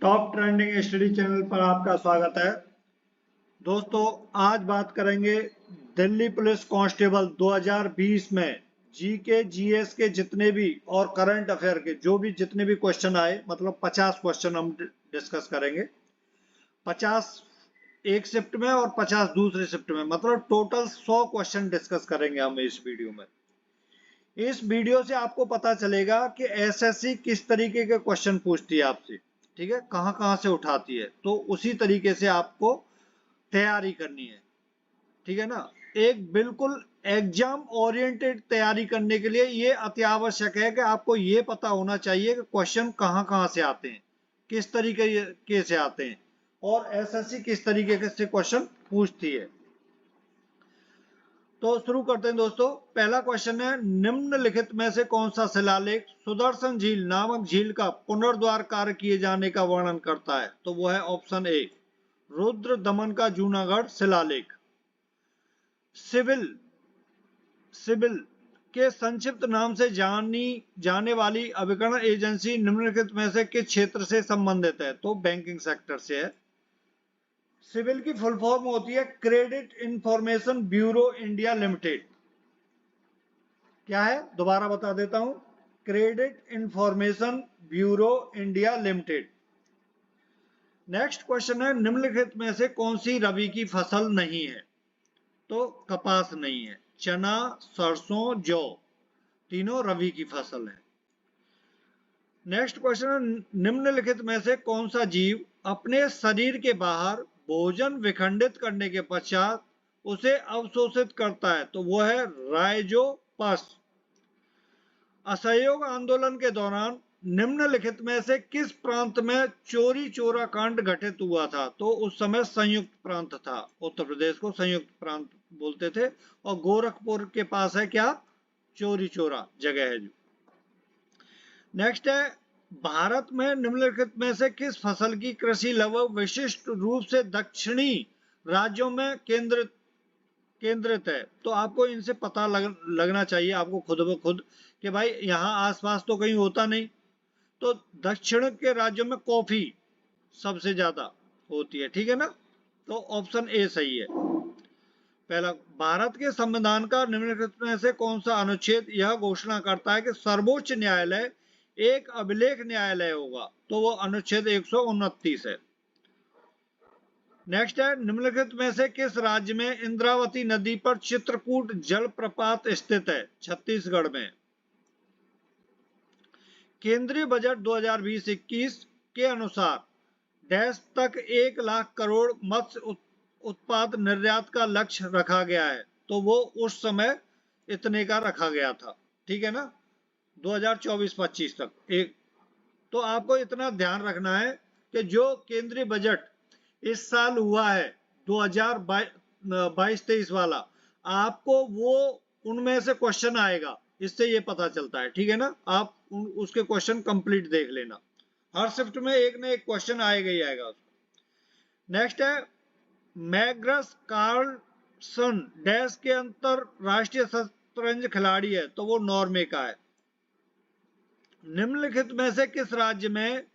Top trending study channel पर आपका स्वागत है। दोस्तों, आज बात करेंगे दिल्ली पुलिस कांस्टेबल 2020 में जीके जीएस के जितने भी और करंट अफेयर के जितने भी क्वेश्चन आए, मतलब 50 क्वेश्चन हम डिस्कस करेंगे। 50 एक शिफ्ट में और 50 दूसरे शिफ्ट में, मतलब टोटल 100 क्वेश्चन डिस्कस करेंगे हम इस वीडियो में। इस वीडियो से आपको पता चलेगा कि एसएससी किस तरीके के क्वेश्चन पूछती है आपसे, ठीक है, कहां से उठाती है, तो उसी तरीके से आपको तैयारी करनी है, ठीक है ना। एक बिल्कुल एग्जाम ओरिएंटेड तैयारी करने के लिए ये अति आवश्यक है कि आपको ये पता होना चाहिए कि क्वेश्चन कहां से आते हैं, किस तरीके से आते हैं और एसएससी किस तरीके से क्वेश्चन पूछती है। तो शुरू करते हैं दोस्तों। पहला क्वेश्चन है, निम्नलिखित में से कौन सा शिलालेख सुदर्शन झील नामक झील का पुनर्द्वार कार्य किए जाने का वर्णन करता है? तो वो है ऑप्शन ए, रुद्र दमन का जूनागढ़ शिलालेख। सिविल के संक्षिप्त नाम से जानी जाने वाली अभिकरण एजेंसी निम्नलिखित में से किस क्षेत्र से संबंधित है? तो बैंकिंग सेक्टर से है। सिविल की फुल फॉर्म होती है credit information bureau India limited. क्या है, दोबारा बता देता हूं, credit information bureau India limited. Next question है, निम्नलिखित में से कौन सी रबी की फसल नहीं है? तो कपास नहीं है, चना, सरसों, जौ, तीनों रबी की फसल है। नेक्स्ट क्वेश्चन है, निम्नलिखित में से कौन सा जीव अपने शरीर के बाहर भोजन विखंडित करने के पश्चात उसे अवशोषित करता है? तो वो है राइजोपस। असहयोग आंदोलन के दौरान निम्नलिखित में से किस प्रांत में चोरी चोरा कांड घटित हुआ था? तो उस समय संयुक्त प्रांत था, उत्तर प्रदेश को संयुक्त प्रांत बोलते थे, और गोरखपुर के पास है क्या, चोरी चोरा जगह है जो। नेक्स्ट है, भारत में निम्नलिखित में से किस फसल की कृषि लगभग विशिष्ट रूप से दक्षिणी राज्यों में केंद्रित है? तो आपको इनसे पता लगना चाहिए आपको खुद ब खुद कि भाई यहाँ आसपास तो कहीं होता नहीं। तो दक्षिण के राज्यों में कॉफी सबसे ज्यादा होती है, ठीक है ना। तो ऑप्शन ए सही है। पहला, भारत के संविधान का निम्नलिखित में से कौन सा अनुच्छेद यह घोषणा करता है कि सर्वोच्च न्यायालय एक अभिलेख न्यायालय होगा? तो वो अनुच्छेद 129 है। नेक्स्ट है, निम्नलिखित में से किस राज्य में इंद्रावती नदी पर चित्रकूट जलप्रपात स्थित है? छत्तीसगढ़ में। केंद्रीय बजट 2020-21 के अनुसार डैश तक 1 लाख करोड़ मत्स्य उत्पाद निर्यात का लक्ष्य रखा गया है? तो वो उस समय इतने का रखा गया था, ठीक है ना, 2024-25 तक। एक तो आपको इतना ध्यान रखना है कि जो केंद्रीय बजट इस साल हुआ है 2022-23 वाला, आपको वो उनमें से क्वेश्चन आएगा, इससे ये पता चलता है, ठीक है ना। आप उसके क्वेश्चन कंप्लीट देख लेना, हर शिफ्ट में एक ना एक क्वेश्चन आएगा ही आएगा उसका। नेक्स्ट है, मैग्नस कार्लसन डैश के अंतरराष्ट्रीय शतरंज खिलाड़ी है? तो वो नॉर्वे का है। निम्नलिखित में से किस राज्य में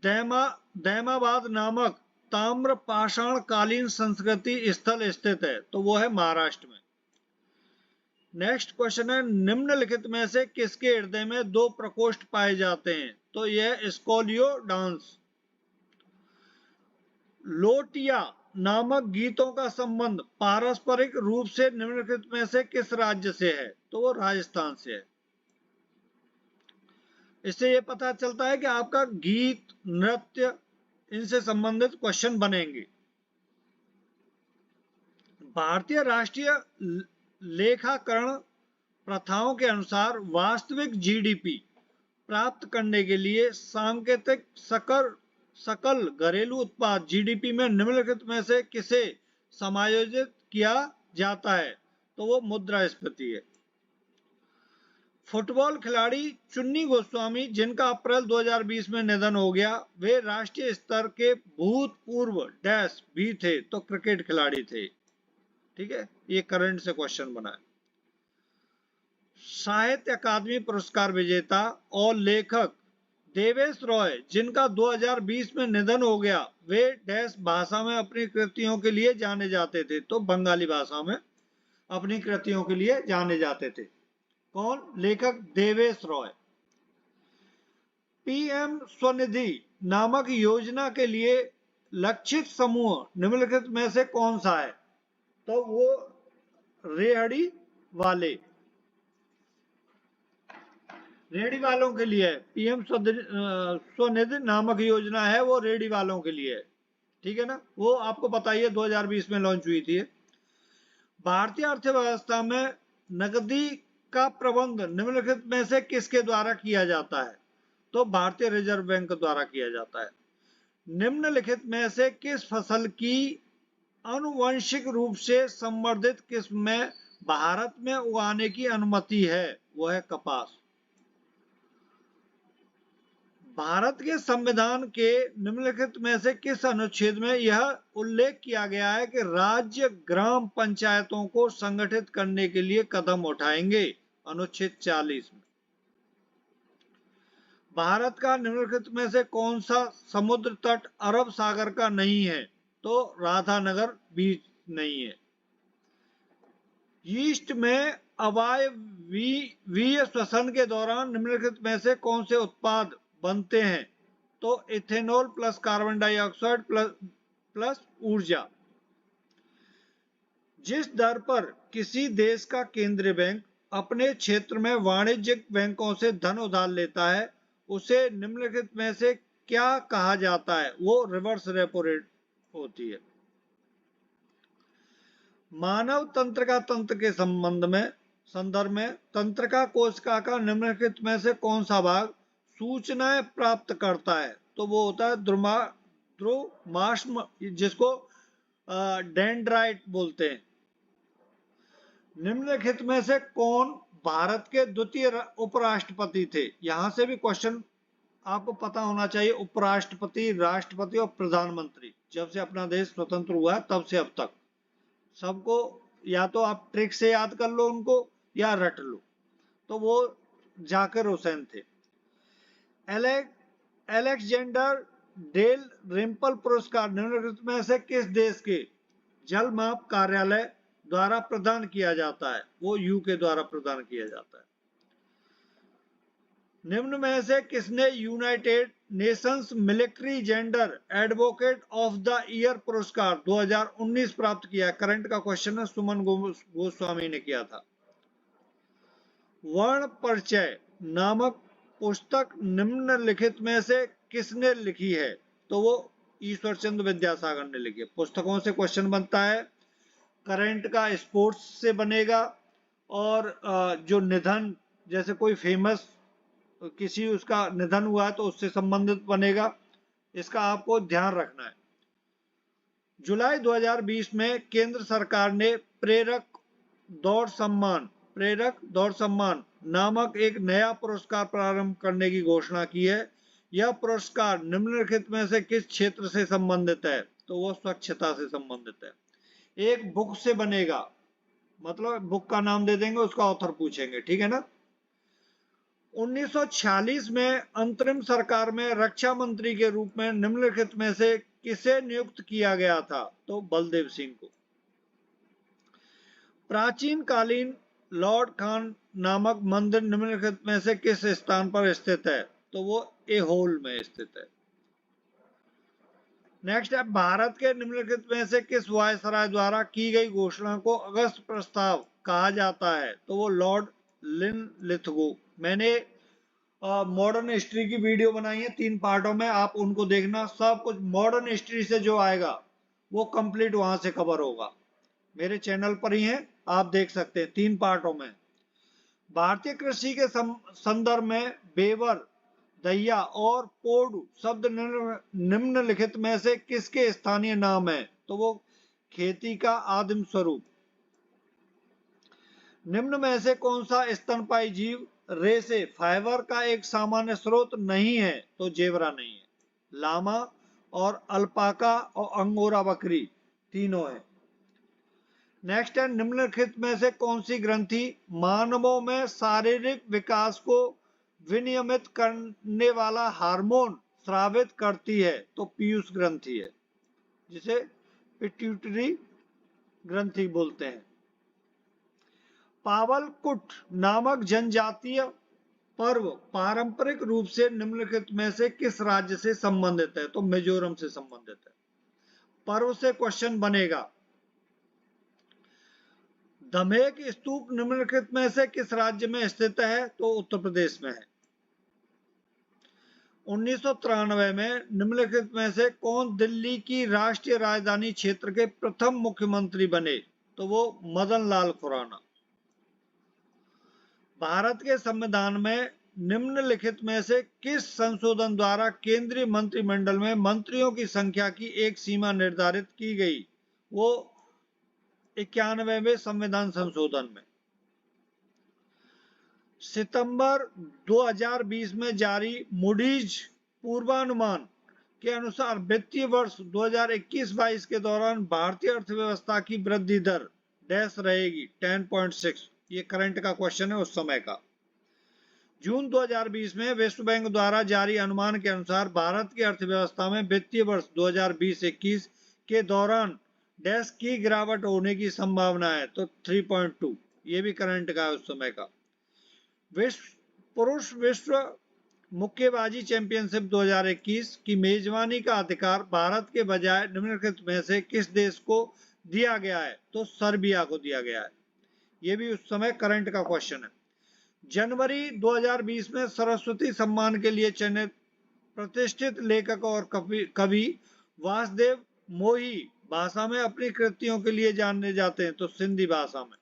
दैमाबाद नामक ताम्र पाषाण कालीन संस्कृति स्थल स्थित है? तो वो है महाराष्ट्र में। नेक्स्ट क्वेश्चन है, निम्नलिखित में से किसके हृदय में 2 प्रकोष्ठ पाए जाते हैं? तो यह स्कोलियोडांस। लोटिया नामक गीतों का संबंध पारस्परिक रूप से निम्नलिखित में से किस राज्य से है? तो वो राजस्थान से है। इससे ये पता चलता है कि आपका गीत, नृत्य, इनसे संबंधित क्वेश्चन बनेंगे। भारतीय राष्ट्रीय लेखाकरण प्रथाओं के अनुसार वास्तविक जीडीपी प्राप्त करने के लिए सांकेतिक सकल घरेलू उत्पाद जीडीपी में निम्नलिखित में से किसे समायोजित किया जाता है? तो वो मुद्रास्फीति है। फुटबॉल खिलाड़ी चुन्नी गोस्वामी, जिनका अप्रैल 2020 में निधन हो गया, वे राष्ट्रीय स्तर के भूतपूर्व डैश भी थे? तो क्रिकेट खिलाड़ी थे, ठीक है। ये करंट से क्वेश्चन बना है। साहित्य अकादमी पुरस्कार विजेता और लेखक देवेश रॉय जिनका 2020 में निधन हो गया, वे डैश भाषा में अपनी कृतियों के लिए जाने जाते थे। तो बंगाली भाषा में अपनी कृतियों के लिए जाने जाते थे। कौन? लेखक देवेश रॉय। पीएम स्वनिधि नामक योजना के लिए लक्षित समूह निम्नलिखित में से कौन सा है? तो वो रेहड़ी वाले, रेहड़ी वालों के लिए है। पीएम स्वनिधि नामक योजना है, वो रेहड़ी वालों के लिए है। ठीक है ना, वो आपको पता ही है 2020 में लॉन्च हुई थी। भारतीय अर्थव्यवस्था में नकदी का प्रबंध निम्नलिखित में से किसके द्वारा किया जाता है? तो भारतीय रिजर्व बैंक द्वारा किया जाता है। निम्नलिखित में से किस फसल की आनुवंशिक रूप से संवर्धित किस्म में भारत में उगाने की अनुमति है? वो है कपास। भारत के संविधान के निम्नलिखित में से किस अनुच्छेद में यह उल्लेख किया गया है कि राज्य ग्राम पंचायतों को संगठित करने के लिए कदम उठाएंगे? अनुच्छेद 40 में। भारत का निम्नलिखित में से कौन सा समुद्र तट अरब सागर का नहीं है? तो राधानगर बीच नहीं है। यीस्ट में अवायवीय श्वसन के दौरान निम्नलिखित में से कौन से उत्पाद बनते हैं? तो ethanol plus carbon dioxide plus ऊर्जा। जिस दर पर किसी देश का केंद्रीय बैंक अपने क्षेत्र में वाणिज्यिक बैंकों से धन उधार लेता है, उसे निम्नलिखित में से क्या कहा जाता है? वो रिवर्स रेपो रेट होती है। मानव तंत्रिका तंत्र के संदर्भ में तंत्रिका कोशिका का निम्नलिखित में से कौन सा भाग सूचनाएं प्राप्त करता है? तो वो होता है ध्रुमाश्म, जिसको डेंड्राइट बोलते हैं। निम्नलिखित में से कौन भारत के द्वितीय उपराष्ट्रपति थे? यहां से भी क्वेश्चन आपको पता होना चाहिए। उपराष्ट्रपति, राष्ट्रपति और प्रधानमंत्री, जब से अपना देश स्वतंत्र हुआ है तब से अब तक सबको या तो आप ट्रिक से याद कर लो उनको या रट लो। तो वो जाकिर हुसैन थे। अलेक्जेंडर डेल रिम्पल पुरस्कार निम्नलिखित में से किस देश के जल माप कार्यालय द्वारा प्रदान किया जाता है? वो यूके द्वारा प्रदान किया जाता है। निम्न में से किसने United Nations military gender advocate of the year पुरस्कार 2019 प्राप्त किया? करंट का क्वेश्चन है, सुमन गोस्वामी ने किया था। वर्ण परिचय नामक पुस्तक निम्नलिखित में से किसने लिखी है? तो वो ईश्वर चंद्र विद्यासागर ने लिखी है। पुस्तकों से क्वेश्चन बनता है, करंट का स्पोर्ट्स से बनेगा, और जो निधन, जैसे कोई फेमस किसी उसका निधन हुआ है तो उससे संबंधित बनेगा। इसका आपको ध्यान रखना है। जुलाई 2020 में केंद्र सरकार ने प्रेरक दौड़ सम्मान नामक एक नया पुरस्कार प्रारंभ करने की घोषणा की है। यह पुरस्कार निम्नलिखित में से किस क्षेत्र से संबंधित है? तो वो स्वच्छता से संबंधित है। एक बुक से बनेगा, मतलब बुक का नाम दे देंगे, उसका ऑथर पूछेंगे। ठीक है ना। 1946 में अंतरिम सरकार में रक्षा मंत्री के रूप में निम्नलिखित में से किसे नियुक्त किया गया था? तो बलदेव सिंह को। प्राचीन कालीन लॉर्ड खान नामक मंदिर निम्नलिखित में से किस स्थान पर स्थित है? तो वो एहोल में स्थित है। नेक्स्ट है, भारत के निम्नलिखित में से किस वायसराय द्वारा की गई घोषणा को अगस्त प्रस्ताव कहा जाता है? तो वो लॉर्ड लिनलिथगो। मैंने मॉडर्न हिस्ट्री की वीडियो बनाई है 3 पार्टों में, आप उनको देखना। सब कुछ मॉडर्न हिस्ट्री से जो आएगा वो कंप्लीट वहां से कवर होगा। मेरे चैनल पर ही है, आप देख सकते हैं 3 पार्टों में। भारतीय कृषि के संदर्भ में बेवर, दहिया और पोडू शब्द निम्नलिखित में से किसके स्थानीय नाम है? तो वो खेती का आदिम स्वरूप। निम्न में से कौन सा स्तनपायी जीव रेशे फाइबर का एक सामान्य स्रोत नहीं है? तो जेबरा नहीं है। लामा और अल्पाका और अंगोरा बकरी तीनों है। नेक्स्ट है, निम्नलिखित में से कौन सी ग्रंथि मानवों में शारीरिक विकास को विनियमित करने वाला हार्मोन स्रावित करती है? तो पीयूष ग्रंथि है, जिसे पिट्यूटरी ग्रंथि बोलते हैं। पावलकुट नामक जनजातीय पर्व पारंपरिक रूप से निम्नलिखित में से किस राज्य से संबंधित है? तो मिजोरम से संबंधित है। पर्व से क्वेश्चन बनेगा। धमेक स्तूप निम्नलिखित में से किस राज्य में स्थित है? तो उत्तर प्रदेश में है। 1993 में निम्नलिखित में से कौन दिल्ली की राष्ट्रीय राजधानी क्षेत्र के प्रथम मुख्यमंत्री बने? तो वो मदन लाल खुराना। भारत के संविधान में निम्नलिखित में से किस संशोधन द्वारा केंद्रीय मंत्रिमंडल में मंत्रियों की संख्या की एक सीमा निर्धारित की गई? वो 91वें संविधान संशोधन में। सितंबर 2020 में जारी मूडीज पूर्वानुमान के अनुसार वित्तीय वर्ष 2021-22 के दौरान भारतीय अर्थव्यवस्था की वृद्धि दर डैश रहेगी 10.6। ये करंट का क्वेश्चन है उस समय का। जून 2020 में विश्व बैंक द्वारा जारी अनुमान के अनुसार भारत की अर्थव्यवस्था में वित्तीय वर्ष 2020-21 के दौरान डैश की गिरावट होने की संभावना है, तो 3.2। ये भी करंट का है उस समय का। पुरुष विश्व मुक्केबाजी चैंपियनशिप 2021 की मेजबानी का अधिकार भारत के बजाय निम्नलिखित में से किस देश को दिया गया है? तो सर्बिया को दिया गया है। ये भी उस समय करंट का क्वेश्चन है। जनवरी 2020 में सरस्वती सम्मान के लिए चयनित प्रतिष्ठित लेखक और कवि वासुदेव मोही भाषा में अपनी कृतियों के लिए जाने जाते हैं? तो सिंधी भाषा में।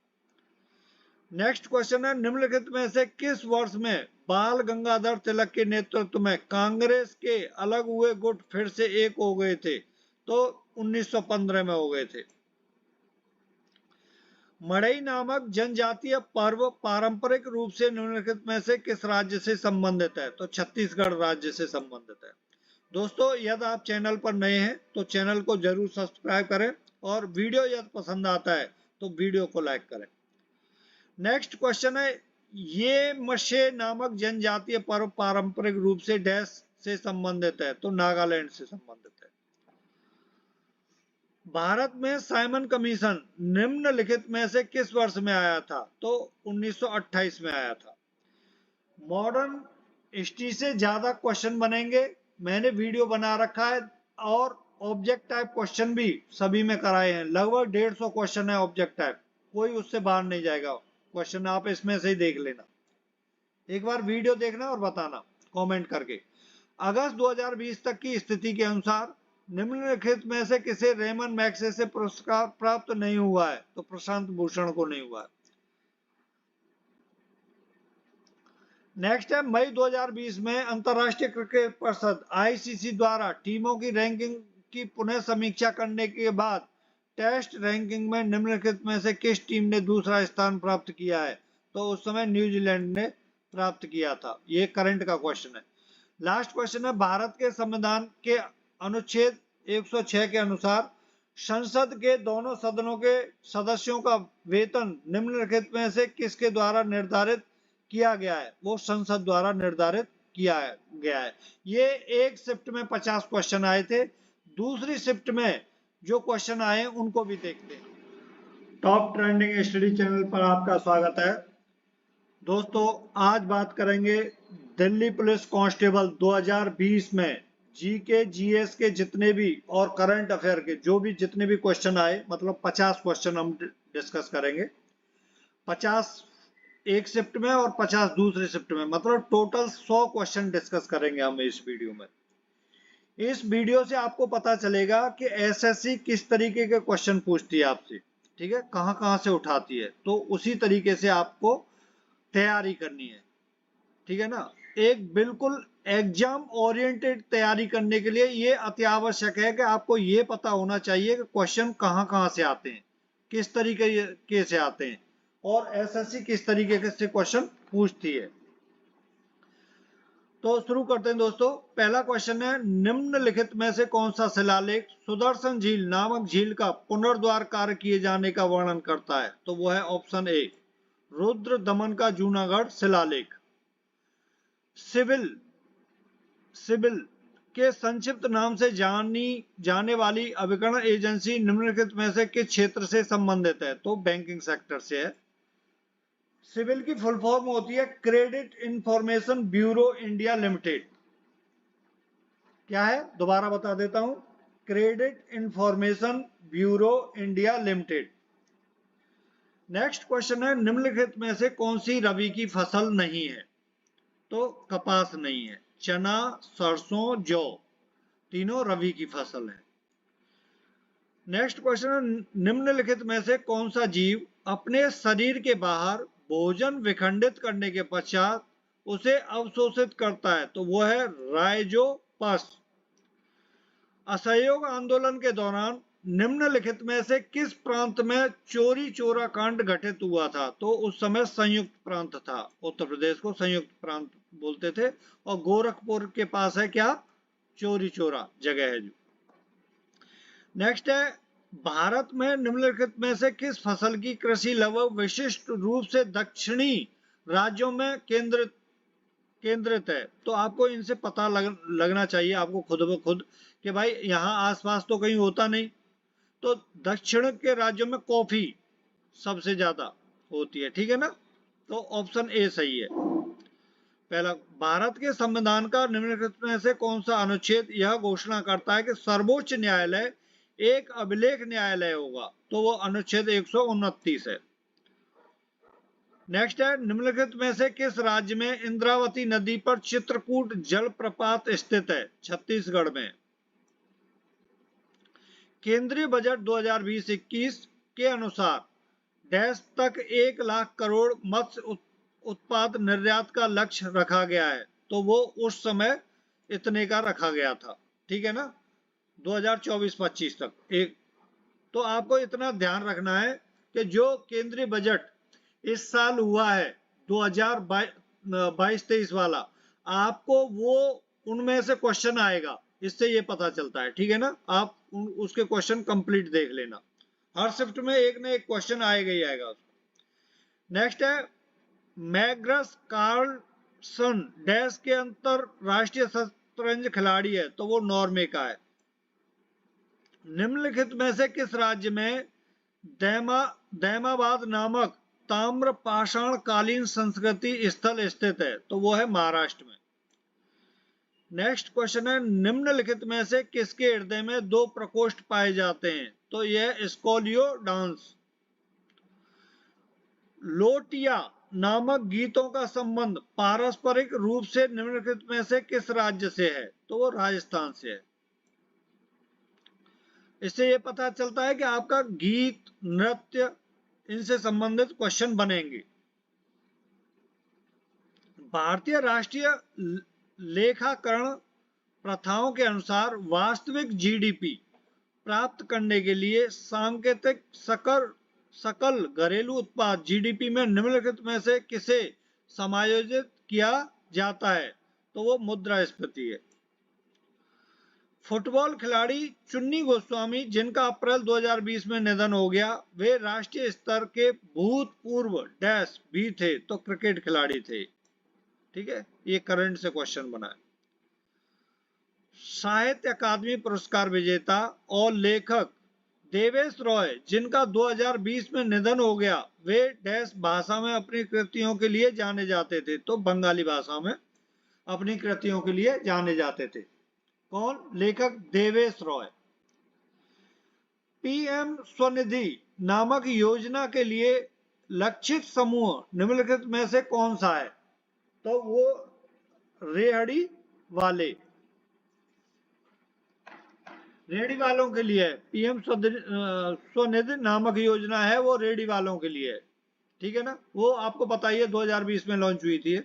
नेक्स्ट क्वेश्चन है, निम्नलिखित में से किस वर्ष में बाल गंगाधर तिलक के नेतृत्व में कांग्रेस के अलग हुए गुट फिर से एक हो गए थे? तो 1915 में हो गए थे। मड़ई नामक जनजातीय पर्व पारंपरिक रूप से निम्नलिखित में से किस राज्य से संबंधित है? तो छत्तीसगढ़ राज्य से संबंधित है। दोस्तों, यदि आप चैनल पर नए हैं तो चैनल को जरूर सब्सक्राइब करें और वीडियो यदि पसंद आता है तो वीडियो को लाइक करें। नेक्स्ट क्वेश्चन है, ये मशे नामक जनजातीय पर्व पारंपरिक रूप से डैश से संबंधित है? तो नागालैंड से संबंधित है। भारत में साइमन कमीशन निम्नलिखित में से किस वर्ष में आया था? तो 1928 में आया था। मॉडर्न हिस्ट्री से ज्यादा क्वेश्चन बनेंगे, मैंने वीडियो बना रखा है और ऑब्जेक्ट टाइप क्वेश्चन भी सभी में कराए हैं। लगभग 150 क्वेश्चन है ऑब्जेक्ट टाइप, कोई उससे बाहर नहीं जाएगा क्वेश्चन। आप इसमें से ही देख लेना, एक बार वीडियो देखना और बताना कमेंट करके। अगस्त 2020 तक की स्थिति के अनुसार निम्नलिखित में से किसे रेमन मैग्सेसे पुरस्कार प्राप्त नहीं हुआ है? तो प्रशांत भूषण को नहीं हुआ है। नेक्स्ट है, मई 2020 में अंतरराष्ट्रीय क्रिकेट परिषद आईसीसी द्वारा टीमों की रैंकिंग की पुनः समीक्षा करने के बाद टेस्ट रैंकिंग में निम्नलिखित में से किस टीम ने दूसरा स्थान प्राप्त किया है? तो उस समय न्यूजीलैंड ने प्राप्त किया था। ये करंट का क्वेश्चन है। लास्ट क्वेश्चन है, भारत के संविधान के अनुच्छेद 106 के अनुसार संसद के दोनों सदनों के सदस्यों का वेतन निम्नलिखित में से किसके द्वारा निर्धारित किया गया है? वो संसद द्वारा निर्धारित किया गया है। ये एक शिफ्ट में 50 क्वेश्चन आए थे। दूसरी शिफ्ट में जो क्वेश्चन आए उनको भी देखते हैं। टॉप ट्रेंडिंग स्टडी चैनल पर आपका स्वागत है। दोस्तों, आज बात करेंगे दिल्ली पुलिस कांस्टेबल 2020 में जीके जीएस के जितने भी और करंट अफेयर के जो भी जितने भी क्वेश्चन आए, मतलब 50 क्वेश्चन हम डिस्कस करेंगे। 50 एक शिफ्ट में और 50 दूसरे शिफ्ट में, मतलब टोटल 100 क्वेश्चन डिस्कस करेंगे हम इस वीडियो में। इस वीडियो से आपको पता चलेगा कि एसएससी किस तरीके के क्वेश्चन पूछती है आपसे, ठीक है, कहां से उठाती है, तो उसी तरीके से आपको तैयारी करनी है, ठीक है ना। एक बिल्कुल एग्जाम ओरिएंटेड तैयारी करने के लिए ये अति आवश्यक है कि आपको ये पता होना चाहिए कि क्वेश्चन कहां से आते हैं, किस तरीके से आते हैं और एसएससी किस तरीके से क्वेश्चन पूछती है। तो शुरू करते हैं दोस्तों। पहला क्वेश्चन है, निम्नलिखित में से कौन सा शिलालेख सुदर्शन झील नामक झील का पुनर्द्वार कार्य किए जाने का वर्णन करता है? तो वो है ऑप्शन ए, रुद्र दमन का जूनागढ़ शिलालेख। सिविल सिविल के संक्षिप्त नाम से जानी जाने वाली अभिकरण एजेंसी निम्नलिखित में से किस क्षेत्र से संबंधित है? तो बैंकिंग सेक्टर से है। सिविल की फुल फॉर्म होती है credit information bureau India limited. क्या है? दोबारा बता देता हूं, credit information bureau India limited. Next question है, निम्नलिखित में से कौन सी रबी की फसल नहीं है? तो कपास नहीं है, चना, सरसों, जौ, तीनों रबी की फसल है। नेक्स्ट क्वेश्चन है, निम्नलिखित में से कौन सा जीव अपने शरीर के बाहर भोजन विखंडित करने के पश्चात उसे अवशोषित करता है? तो वो है राइजोपस। असहयोग आंदोलन के दौरान निम्नलिखित में से किस प्रांत में चोरी चोरा कांड घटित हुआ था? तो उस समय संयुक्त प्रांत था। उत्तर प्रदेश को संयुक्त प्रांत बोलते थे। और गोरखपुर के पास है क्या? चोरी चोरा जगह है जो। नेक्स्ट है, भारत में निम्नलिखित में से किस फसल की कृषि लगभग विशिष्ट रूप से दक्षिणी राज्यों में केंद्रित है? तो आपको इनसे पता लगना चाहिए आपको खुद ब खुद कि भाई यहाँ आसपास तो कहीं होता नहीं। तो दक्षिण के राज्यों में कॉफी सबसे ज्यादा होती है, ठीक है ना? तो ऑप्शन ए सही है। पहला, भारत के संविधान का निम्नलिखित में से कौन सा अनुच्छेद यह घोषणा करता है कि सर्वोच्च न्यायालय एक अभिलेख न्यायालय होगा? तो वो अनुच्छेद 129 है। नेक्स्ट है, निम्नलिखित में से किस राज्य में इंद्रावती नदी पर चित्रकूट जलप्रपात स्थित है? छत्तीसगढ़ में। केंद्रीय बजट 2020-21 के अनुसार डैश तक 1 लाख करोड़ मत्स्य उत्पाद निर्यात का लक्ष्य रखा गया है? तो वो उस समय इतने का रखा गया था, ठीक है ना? 2024-25 तक एक। तो आपको इतना ध्यान रखना है कि जो केंद्रीय बजट इस साल हुआ है 2022-23 वाला, आपको वो उनमें से क्वेश्चन आएगा, इससे ये पता चलता है, ठीक है ना? आप उसके क्वेश्चन कंप्लीट देख लेना, हर शिफ्ट में एक ना एक क्वेश्चन आएगा ही आएगा। नेक्स्ट है, मैग्नस कार्लसन डैश के अंतरराष्ट्रीय शतरंज खिलाड़ी है? तो वो नॉर्वे का है। निम्नलिखित में से किस राज्य में दैमाबाद नामक ताम्र पाषाण कालीन संस्कृति स्थल स्थित है? तो वो है महाराष्ट्र में। नेक्स्ट क्वेश्चन है, निम्नलिखित में से किसके हृदय में 2 प्रकोष्ठ पाए जाते हैं? तो यह स्कोलियोडांस। लोटिया नामक गीतों का संबंध पारस्परिक रूप से निम्नलिखित में से किस राज्य से है? तो वो राजस्थान से है। इससे ये पता चलता है कि आपका गीत, नृत्य, इनसे संबंधित क्वेश्चन बनेंगे। भारतीय राष्ट्रीय लेखाकरण प्रथाओं के अनुसार वास्तविक जीडीपी प्राप्त करने के लिए सांकेतिक सकल घरेलू उत्पाद जीडीपी में निम्नलिखित में से किसे समायोजित किया जाता है? तो वो मुद्रास्फीति है। फुटबॉल खिलाड़ी चुन्नी गोस्वामी, जिनका अप्रैल 2020 में निधन हो गया, वे राष्ट्रीय स्तर के भूतपूर्व डैश भी थे? तो क्रिकेट खिलाड़ी थे, ठीक है? ये करंट से क्वेश्चन बना है। साहित्य अकादमी पुरस्कार विजेता और लेखक देवेश रॉय, जिनका 2020 में निधन हो गया, वे डैश भाषा में अपनी कृतियों के लिए जाने जाते थे? तो बंगाली भाषा में अपनी कृतियों के लिए जाने जाते थे। कौन? लेखक देवेश रॉय। पीएम स्वनिधि नामक योजना के लिए लक्षित समूह निम्नलिखित में से कौन सा है? तो वो रेहड़ी वालों के लिए है। पीएम स्वनिधि नामक योजना है, वो रेहड़ी वालों के लिए है, ठीक है ना? वो आपको पता ही है 2020 में लॉन्च हुई थी।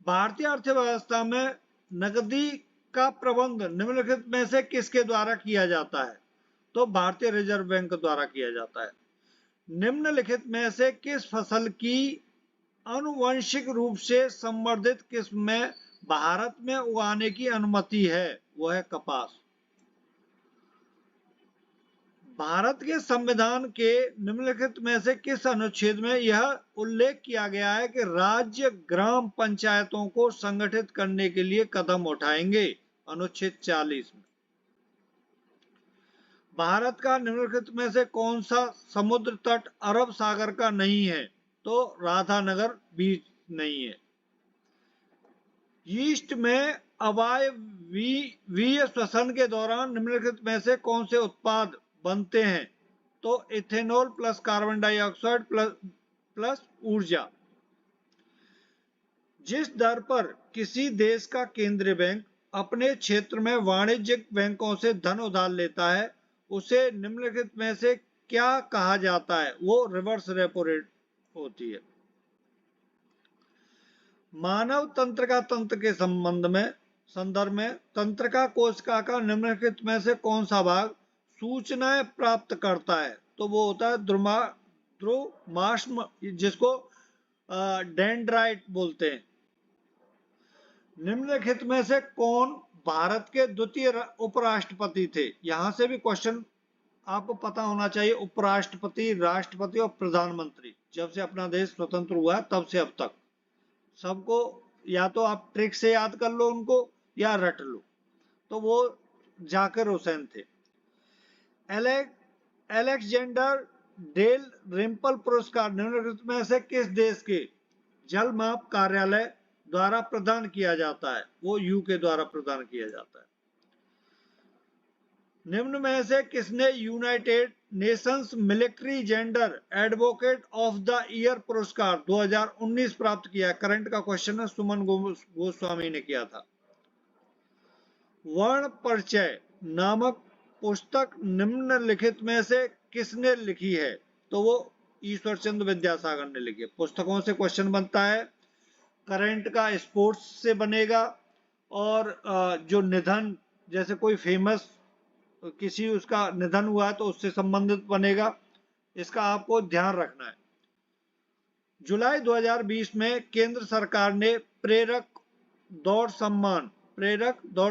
भारतीय अर्थव्यवस्था में नकदी का प्रबंध निम्नलिखित में से किसके द्वारा किया जाता है? तो भारतीय रिजर्व बैंक द्वारा किया जाता है। निम्नलिखित में से किस फसल की आनुवंशिक रूप से संवर्धित किस्म में भारत में उगाने की अनुमति है? वो है कपास। भारत के संविधान के निम्नलिखित में से किस अनुच्छेद में यह उल्लेख किया गया है कि राज्य ग्राम पंचायतों को संगठित करने के लिए कदम उठाएंगे? अनुच्छेद 40 में। भारत का निम्नलिखित में से कौन सा समुद्र तट अरब सागर का नहीं है? तो राधानगर बीच नहीं है। यीस्ट में अवायवीय श्वसन के दौरान निम्नलिखित में से कौन से उत्पाद बनते हैं? तो ethanol plus carbon dioxide plus ऊर्जा। जिस दर पर किसी देश का केंद्रीय बैंक अपने क्षेत्र में वाणिज्यिक बैंकों से धन उधार लेता है, उसे निम्नलिखित में से क्या कहा जाता है? वो रिवर्स रेपो रेट होती है। मानव तंत्रिका तंत्र के संदर्भ में तंत्रिका कोशिका का निम्नलिखित में से कौन सा भाग सूचनाएं प्राप्त करता है? तो वो होता है ध्रुमाश्म, जिसको डेंड्राइट बोलते हैं। निम्नलिखित में से कौन भारत के द्वितीय उपराष्ट्रपति थे? यहां से भी क्वेश्चन आपको पता होना चाहिए। उपराष्ट्रपति, राष्ट्रपति और प्रधानमंत्री, जब से अपना देश स्वतंत्र हुआ है तब से अब तक सबको या तो आप ट्रिक से याद कर लो उनको या रट लो। तो वो जाकिर हुसैन थे। अलेक्जेंडर डेल रिम्पल पुरस्कार निम्नलिखित में से किस देश के जल माप कार्यालय द्वारा प्रदान किया जाता है? वो यूके द्वारा प्रदान किया जाता है। निम्न में से किसने United Nations military gender advocate of the year पुरस्कार 2019 प्राप्त किया? करंट का क्वेश्चन है, सुमन गोस्वामी ने किया था। वर्ण परिचय नामक पुस्तक निम्नलिखित में से किसने लिखी है? तो वो ईश्वर चंद्र विद्यासागर ने लिखी है। पुस्तकों से क्वेश्चन बनता है, करंट का स्पोर्ट्स से बनेगा, और जो निधन, जैसे कोई फेमस किसी उसका निधन हुआ है तो उससे संबंधित बनेगा। इसका आपको ध्यान रखना है। जुलाई 2020 में केंद्र सरकार ने प्रेरक दौड़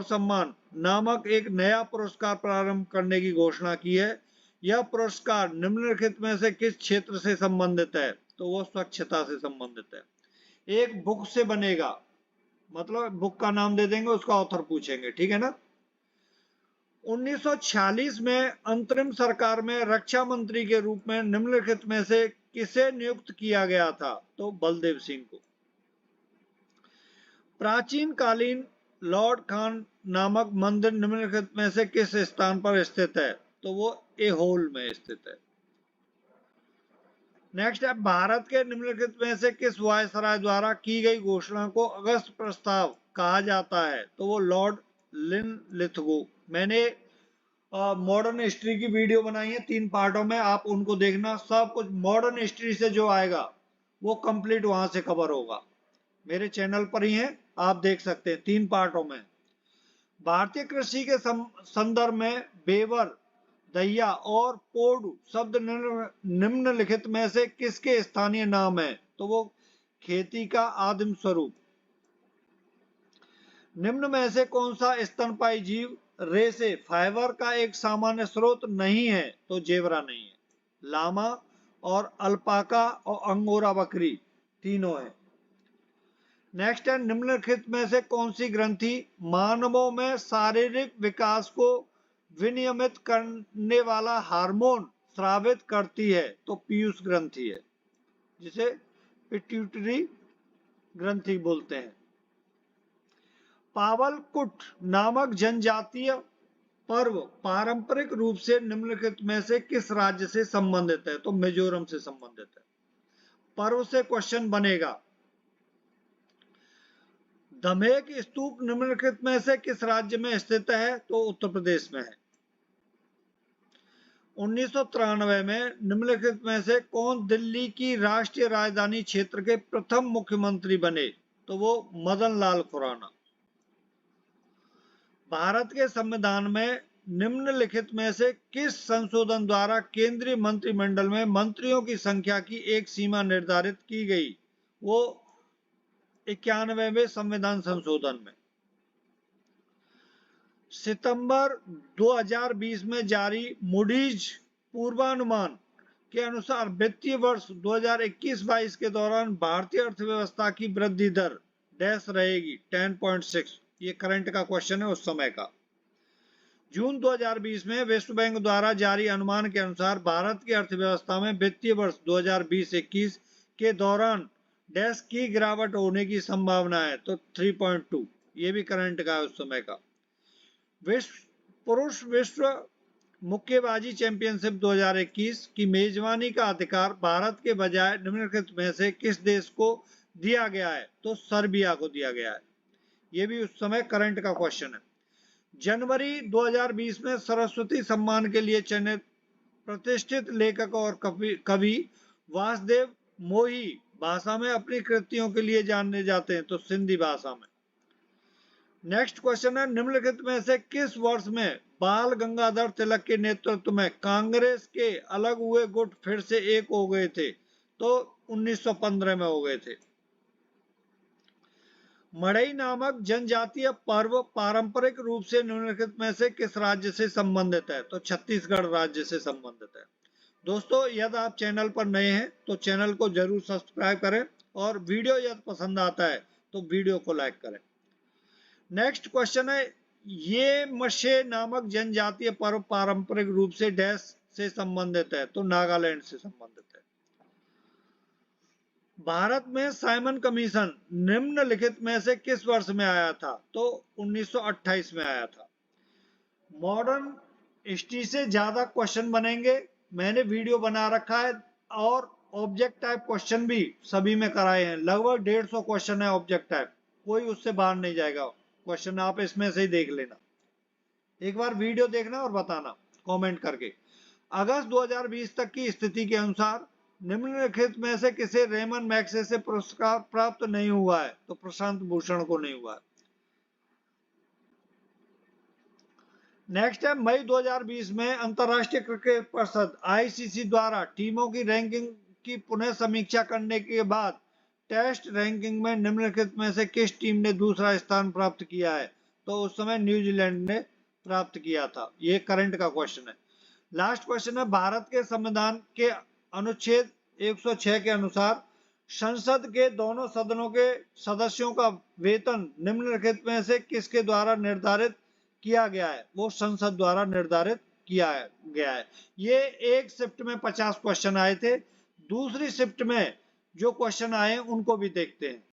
सम्मान नामक एक नया पुरस्कार प्रारंभ करने की घोषणा की है। यह पुरस्कार निम्नलिखित में से किस क्षेत्र से संबंधित है? तो वो स्वच्छता से संबंधित है। एक बुक से बनेगा, मतलब बुक का नाम दे देंगे, उसका ऑथर पूछेंगे, ठीक है ना। 1946 में अंतरिम सरकार में रक्षा मंत्री के रूप में निम्नलिखित में से किसे नियुक्त किया गया था? तो बलदेव सिंह को। प्राचीन कालीन लॉर्ड खान नामक मंदिर निम्नलिखित में से किस स्थान पर स्थित है? तो वो एहोल में स्थित है। नेक्स्ट है, भारत के निम्नलिखित में से किस वायसराय द्वारा की गई घोषणा को अगस्त प्रस्ताव कहा जाता है? तो वो लॉर्ड लिनलिथगो। मैंने मॉडर्न हिस्ट्री की वीडियो बनाई है 3 पार्टों में, आप उनको देखना। सब कुछ मॉडर्न हिस्ट्री से जो आएगा वो कंप्लीट वहां से कवर होगा। मेरे चैनल पर ही है, आप देख सकते हैं, 3 पार्टों में। भारतीय कृषि के संदर्भ में बेवर, दहिया और पोडू शब्द निम्नलिखित में से किसके स्थानीय नाम है? तो वो खेती का आदिम स्वरूप। निम्न में से कौन सा स्तनपायी जीव रेशे फाइबर का एक सामान्य स्रोत नहीं है? तो जेबरा नहीं है। लामा और अल्पाका और अंगोरा बकरी तीनों है। नेक्स्ट है, निम्नलिखित में से कौन सी ग्रंथि मानवों में शारीरिक विकास को विनियमित करने वाला हार्मोन स्रावित करती है? तो पीयूष ग्रंथि है, जिसे पिट्यूटरी ग्रंथि बोलते हैं। पावलकुट नामक जनजातीय पर्व पारंपरिक रूप से निम्नलिखित में से किस राज्य से संबंधित है? तो मिजोरम से संबंधित है। पर्व से क्वेश्चन बनेगा। दमेक स्तूप निम्नलिखित में से किस राज्य में स्थित है? तो उत्तर प्रदेश में है। 1993 में निम्नलिखित में से कौन दिल्ली की राष्ट्रीय राजधानी क्षेत्र के प्रथम मुख्यमंत्री बने? तो वो मदन लाल खुराना। भारत के संविधान में निम्नलिखित में से किस संशोधन द्वारा केंद्रीय मंत्रिमंडल में मंत्रियों की संख्या की एक सीमा निर्धारित की गई? वो 91वें संविधान संशोधन में। सितंबर 2020 में जारी मूडीज पूर्वानुमान के अनुसार वित्तीय वर्ष 2021-22 के दौरान भारतीय अर्थव्यवस्था की वृद्धि दर डैश रहेगी 10.6। ये करंट का क्वेश्चन है उस समय का। जून 2020 में विश्व बैंक द्वारा जारी अनुमान के अनुसार भारत की अर्थव्यवस्था में वित्तीय वर्ष 2020-21 के दौरान डैश की गिरावट होने की संभावना है, तो 3.2। ये भी करंट का है उस समय का। पुरुष विश्व मुक्केबाजी चैंपियनशिप 2021 की मेजबानी का अधिकार भारत के बजाय निम्नलिखित में से किस देश को दिया गया है, तो सर्बिया को दिया गया है। ये भी उस समय करंट का क्वेश्चन है। जनवरी 2020 में सरस्वती सम्मान के लिए चयनित प्रतिष्ठित लेखक और कवि वासुदेव मोही भाषा में अपनी कृतियों के लिए जाने जाते हैं, तो सिंधी भाषा में। नेक्स्ट क्वेश्चन है, निम्नलिखित में से किस वर्ष में बाल गंगाधर तिलक के नेतृत्व में कांग्रेस के अलग हुए गुट फिर से एक हो गए थे, तो 1915 में हो गए थे। मड़ई नामक जनजातीय पर्व पारंपरिक रूप से निम्नलिखित में से किस राज्य से संबंधित है, तो छत्तीसगढ़ राज्य से संबंधित है। दोस्तों, यदि आप चैनल पर नए हैं तो चैनल को जरूर सब्सक्राइब करें और वीडियो यदि पसंद आता है तो वीडियो को लाइक करें। नेक्स्ट क्वेश्चन है, ये मशे नामक जनजातीय पर्व पारंपरिक रूप से डैश से संबंधित है, तो नागालैंड से संबंधित है। भारत में साइमन कमीशन निम्नलिखित में से किस वर्ष में आया था, तो 1928 में आया था। मॉडर्न हिस्ट्री से ज्यादा क्वेश्चन बनेंगे, मैंने वीडियो बना रखा है और ऑब्जेक्ट टाइप क्वेश्चन भी सभी में कराए हैं। लगभग 150 क्वेश्चन है ऑब्जेक्ट टाइप, कोई उससे बाहर नहीं जाएगा क्वेश्चन। आप इसमें से ही देख लेना, एक बार वीडियो देखना और बताना कमेंट करके। अगस्त 2020 तक की स्थिति के अनुसार निम्नलिखित में से किसे रेमन मैग्सेसे पुरस्कार प्राप्त नहीं हुआ है, तो प्रशांत भूषण को नहीं हुआ है। नेक्स्ट है, मई 2020 में अंतरराष्ट्रीय क्रिकेट परिषद आईसीसी द्वारा टीमों की रैंकिंग की पुनः समीक्षा करने के बाद टेस्ट रैंकिंग में निम्नलिखित में से किस टीम ने दूसरा स्थान प्राप्त किया है, तो उस समय न्यूजीलैंड ने प्राप्त किया था। ये करंट का क्वेश्चन है। लास्ट क्वेश्चन है, भारत के संविधान के अनुच्छेद 106 के अनुसार संसद के दोनों सदनों के सदस्यों का वेतन निम्नलिखित में से किसके द्वारा निर्धारित किया गया है, वो संसद द्वारा निर्धारित किया गया है। ये एक शिफ्ट में 50 क्वेश्चन आए थे। दूसरी शिफ्ट में जो क्वेश्चन आए उनको भी देखते हैं।